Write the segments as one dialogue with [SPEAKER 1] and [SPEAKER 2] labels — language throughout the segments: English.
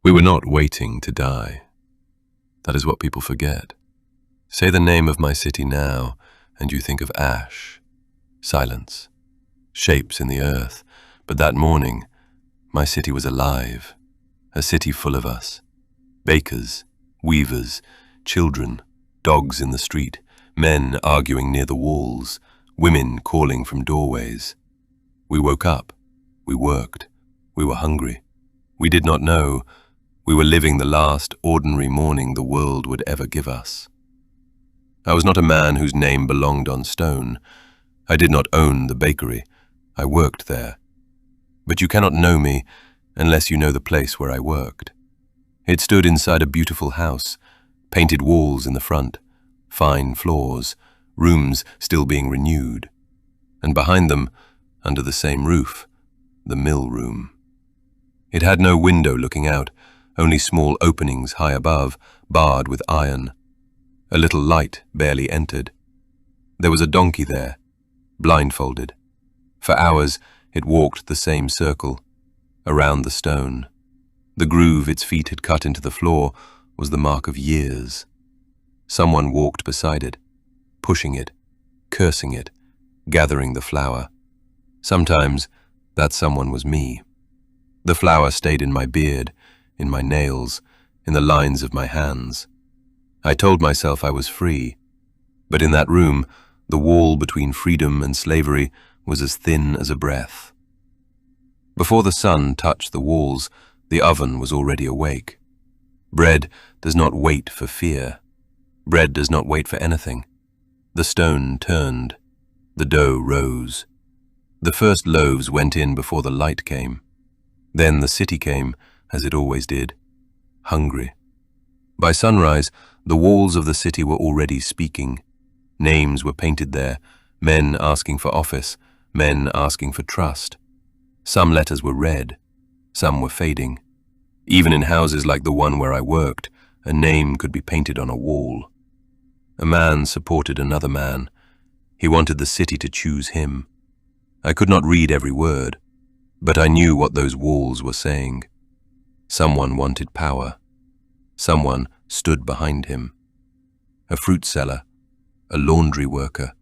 [SPEAKER 1] We were not waiting to die. That is what people forget. Say the name of my city now, and you think of ash, silence, shapes in the earth. But that morning, my city was alive, a city full of us. Bakers, weavers, children, dogs in the street, men arguing near the walls, women calling from doorways. We woke up, we worked, we were hungry. We did not know we were living the last ordinary morning the world would ever give us. I was not a man whose name belonged on stone. I did not own the bakery. I worked there. But you cannot know me unless you know the place where I worked. It stood inside a beautiful house, painted walls in the front, fine floors, rooms still being renewed. And behind them, under the same roof, the mill room. It had no window looking out, only small openings high above, barred with iron. A little light barely entered. There was a donkey there, blindfolded. For hours it walked the same circle, around the stone. The groove its feet had cut into the floor was the mark of years. Someone walked beside it, pushing it, cursing it, gathering the flour. Sometimes that someone was me. The flour stayed in my beard, in my nails, in the lines of my hands. I told myself I was free, but in that room, the wall between freedom and slavery was as thin as a breath. Before the sun touched the walls, the oven was already awake. Bread does not wait for fear. Bread does not wait for anything. The stone turned. The dough rose. The first loaves went in before the light came. Then the city came, as it always did, hungry. By sunrise, the walls of the city were already speaking. Names were painted there, men asking for office, men asking for trust. Some letters were read, some were fading. Even in houses like the one where I worked, a name could be painted on a wall. A man supported another man. He wanted the city to choose him. I could not read every word, but I knew what those walls were saying. Someone wanted power. Someone stood behind him. A fruit seller, a laundry worker,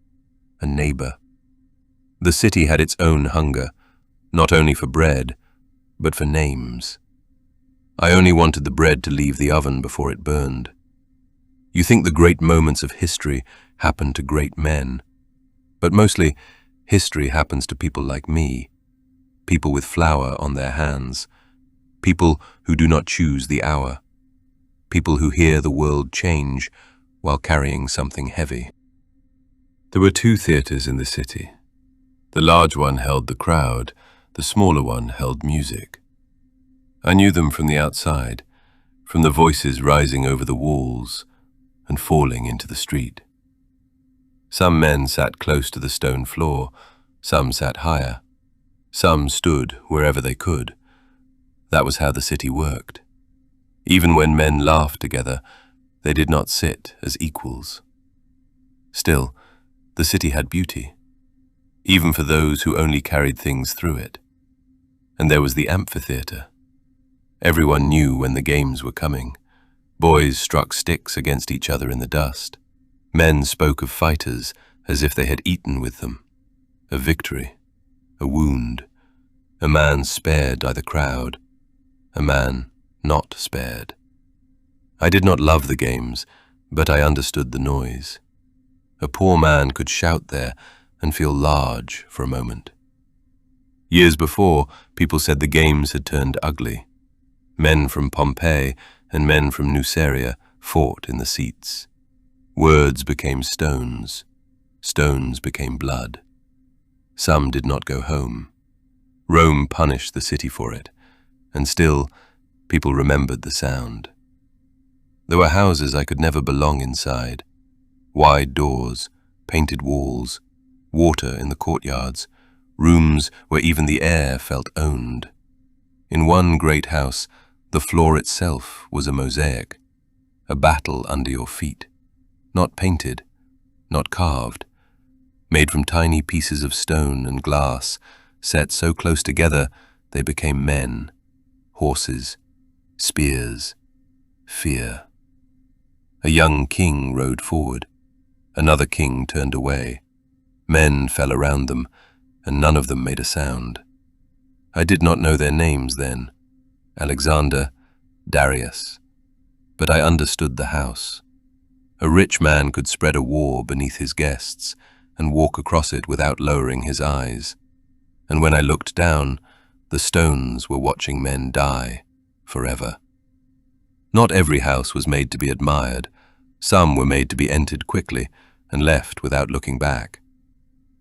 [SPEAKER 1] a neighbor. The city had its own hunger, not only for bread, but for names. I only wanted the bread to leave the oven before it burned. You think the great moments of history happen to great men, but mostly history happens to people like me, people with flour on their hands, people who do not choose the hour, people who hear the world change while carrying something heavy. There were two theaters in the city. The large one held the crowd, the smaller one held music. I knew them from the outside, from the voices rising over the walls and falling into the street. Some men sat close to the stone floor, some sat higher, some stood wherever they could. That was how the city worked. Even when men laughed together, they did not sit as equals. Still, the city had beauty, even for those who only carried things through it. And there was the amphitheater. Everyone knew when the games were coming. Boys struck sticks against each other in the dust. Men spoke of fighters as if they had eaten with them. A victory, a wound, a man spared by the crowd, a man not spared. I did not love the games, but I understood the noise. A poor man could shout there and feel large for a moment. Years before, people said the games had turned ugly. Men from Pompeii and men from Nuceria fought in the seats. Words became stones. Stones became blood. Some did not go home. Rome punished the city for it, and still, people remembered the sound. There were houses I could never belong inside. Wide doors, painted walls, water in the courtyards, rooms where even the air felt owned. In one great house, the floor itself was a mosaic, a battle under your feet, not painted, not carved, made from tiny pieces of stone and glass, set so close together they became men, horses, spears, fear. A young king rode forward. Another king turned away. Men fell around them, and none of them made a sound. I did not know their names then, Alexander, Darius, but I understood the house. A rich man could spread a war beneath his guests and walk across it without lowering his eyes. And when I looked down, the stones were watching men die forever. Not every house was made to be admired. Some were made to be entered quickly and left without looking back.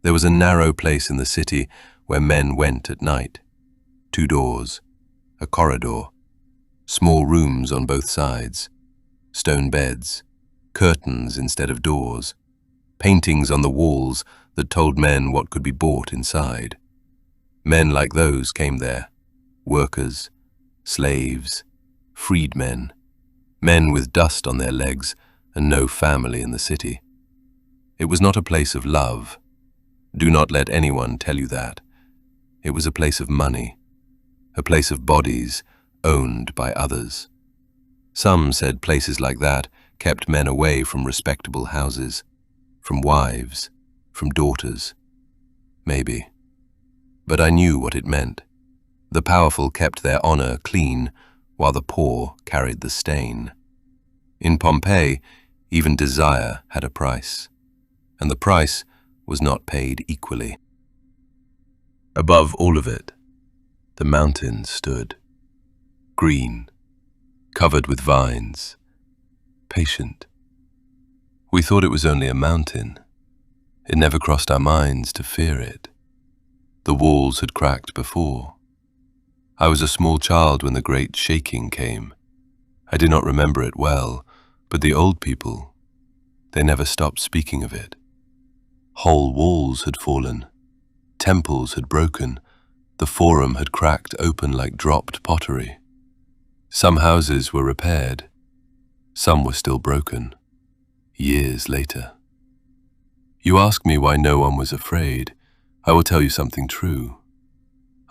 [SPEAKER 1] There was a narrow place in the city where men went at night. 2 doors, a corridor, small rooms on both sides, stone beds, curtains instead of doors, paintings on the walls that told men what could be bought inside. Men like those came there, workers, slaves, freedmen, men with dust on their legs and no family in the city. It was not a place of love. Do not let anyone tell you that. It was a place of money, a place of bodies owned by others. Some said places like that kept men away from respectable houses, from wives, from daughters. Maybe. But I knew what it meant. The powerful kept their honor clean, while the poor carried the stain. In Pompeii, even desire had a price, and the price was not paid equally. Above all of it, the mountain stood, green, covered with vines, patient. We thought it was only a mountain. It never crossed our minds to fear it. The walls had cracked before. I was a small child when the great shaking came. I do not remember it well, but the old people, they never stopped speaking of it. Whole walls had fallen, temples had broken, the forum had cracked open like dropped pottery. Some houses were repaired, some were still broken, years later. You ask me why no one was afraid. I will tell you something true.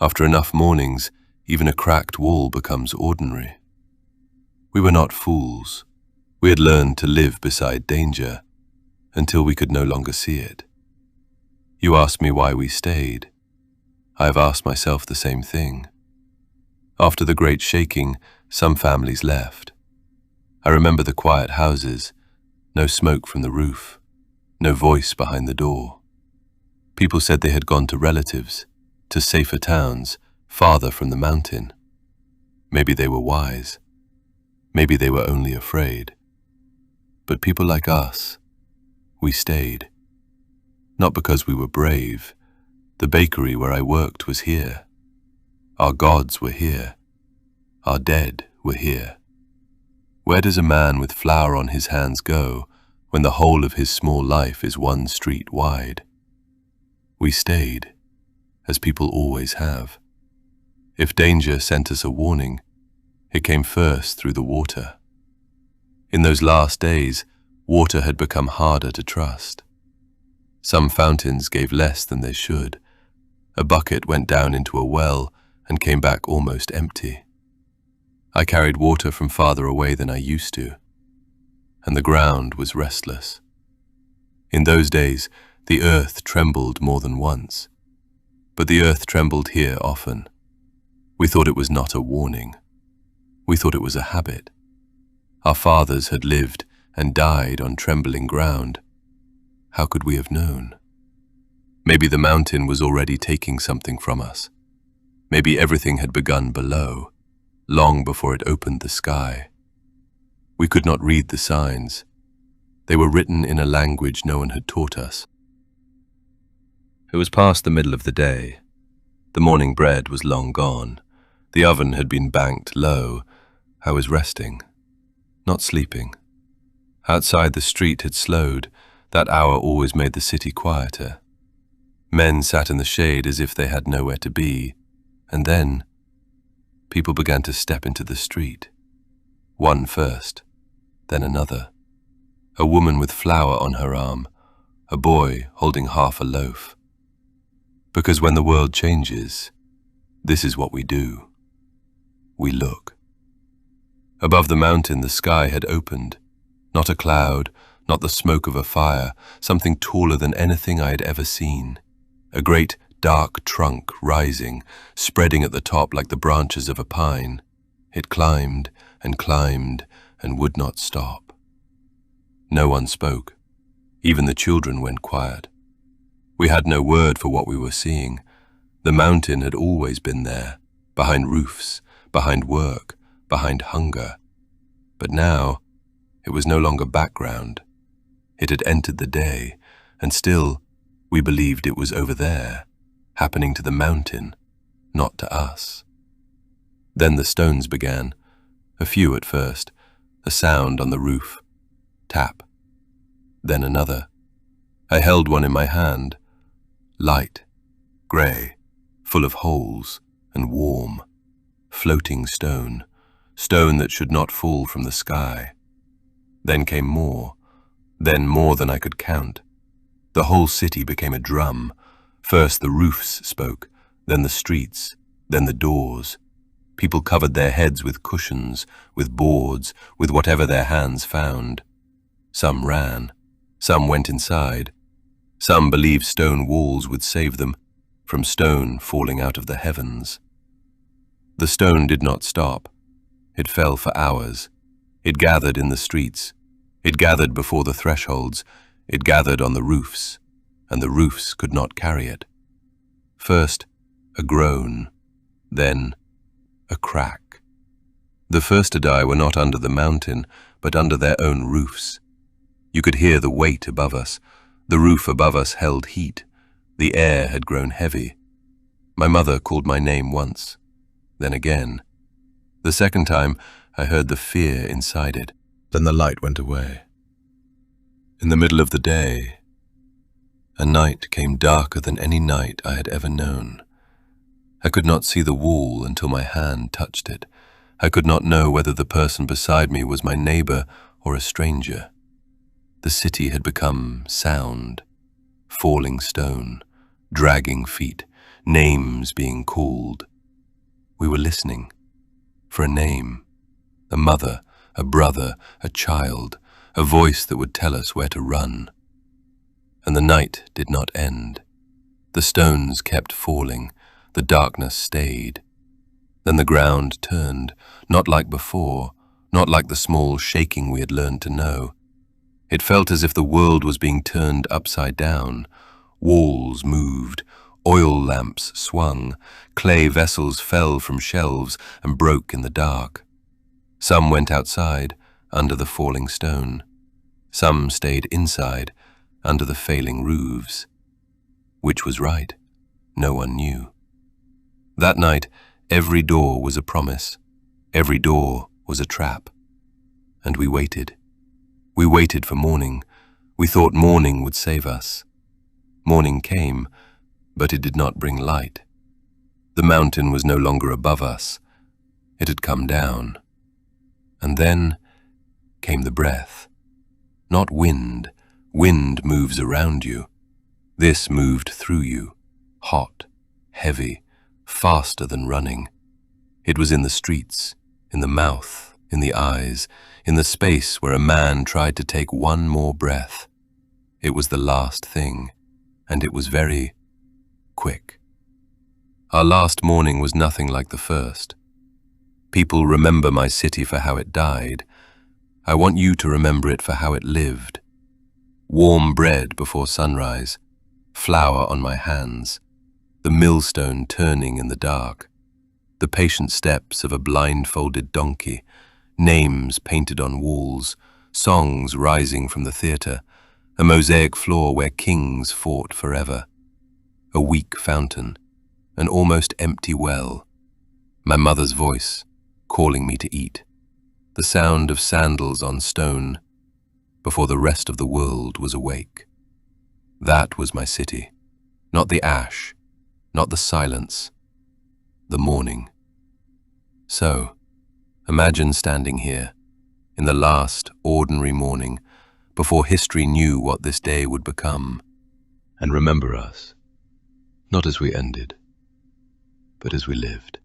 [SPEAKER 1] After enough mornings, even a cracked wall becomes ordinary. We were not fools. We had learned to live beside danger until we could no longer see it. You ask me why we stayed. I have asked myself the same thing. After the great shaking, some families left. I remember the quiet houses, no smoke from the roof, no voice behind the door. People said they had gone to relatives, to safer towns, farther from the mountain. Maybe they were wise. Maybe they were only afraid. But people like us, we stayed. Not because we were brave. The bakery where I worked was here. Our gods were here. Our dead were here. Where does a man with flour on his hands go when the whole of his small life is 1 street wide? We stayed, as people always have. If danger sent us a warning, it came first through the water. In those last days, water had become harder to trust. Some fountains gave less than they should. A bucket went down into a well and came back almost empty. I carried water from farther away than I used to, and the ground was restless. In those days, the earth trembled more than once, but the earth trembled here often. We thought it was not a warning. We thought it was a habit. Our fathers had lived and died on trembling ground. How could we have known? Maybe the mountain was already taking something from us. Maybe everything had begun below, long before it opened the sky. We could not read the signs. They were written in a language no one had taught us. It was past the middle of the day. The morning bread was long gone. The oven had been banked low. I was resting, not sleeping. Outside, the street had slowed. That hour always made the city quieter. Men sat in the shade as if they had nowhere to be, and then people began to step into the street. One first, then another. A woman with flour on her arm, a boy holding half a loaf. Because when the world changes, this is what we do. We look. Above the mountain, the sky had opened. Not a cloud, not the smoke of a fire, something taller than anything I had ever seen. A great, dark trunk rising, spreading at the top like the branches of a pine. It climbed and would not stop. No one spoke. Even the children went quiet. We had no word for what we were seeing. The mountain had always been there, behind roofs, behind work, behind hunger. But now, it was no longer background. It had entered the day, and still, we believed it was over there, happening to the mountain, not to us. Then the stones began, a few at first, a sound on the roof, tap. Then another. I held one in my hand, light, grey, full of holes and warm, floating stone, stone that should not fall from the sky. Then came more, then more than I could count. The whole city became a drum. First the roofs spoke, then the streets, then the doors. People covered their heads with cushions, with boards, with whatever their hands found. Some ran, some went inside. Some believed stone walls would save them from stone falling out of the heavens. The stone did not stop. It fell for hours. It gathered in the streets. It gathered before the thresholds. It gathered on the roofs, and the roofs could not carry it. First, a groan, then a crack. The first to die were not under the mountain, but under their own roofs. You could hear the weight above us. The roof above us held heat. The air had grown heavy. My mother called my name once, then again. The second time, I heard the fear inside it. Then the light went away. In the middle of the day, a night came darker than any night I had ever known. I could not see the wall until my hand touched it. I could not know whether the person beside me was my neighbor or a stranger. The city had become sound, falling stone, dragging feet, names being called. We were listening for a name, a mother, a brother, a child, a voice that would tell us where to run. And the night did not end. The stones kept falling, the darkness stayed. Then the ground turned, not like before, not like the small shaking we had learned to know. It felt as if the world was being turned upside down. Walls moved, oil lamps swung, clay vessels fell from shelves and broke in the dark. Some went outside, under the falling stone. Some stayed inside, under the failing roofs. Which was right? No one knew. That night, every door was a promise. Every door was a trap. And we waited. We waited for morning. We thought morning would save us. Morning came, but it did not bring light. The mountain was no longer above us. It had come down. And then came the breath. Not wind. Wind moves around you. This moved through you, hot, heavy, faster than running. It was in the streets, in the mouth, in the eyes, in the space where a man tried to take one more breath. It was the last thing, and it was very quick. Our last morning was nothing like the first. People remember my city for how it died. I want you to remember it for how it lived. Warm bread before sunrise, flour on my hands, the millstone turning in the dark, the patient steps of a blindfolded donkey, names painted on walls, songs rising from the theatre, a mosaic floor where kings fought forever, a weak fountain, an almost empty well, my mother's voice calling me to eat, the sound of sandals on stone before the rest of the world was awake. That was my city, not the ash, not the silence, the morning. So, imagine standing here, in the last ordinary morning, before history knew what this day would become, and remember us, not as we ended, but as we lived.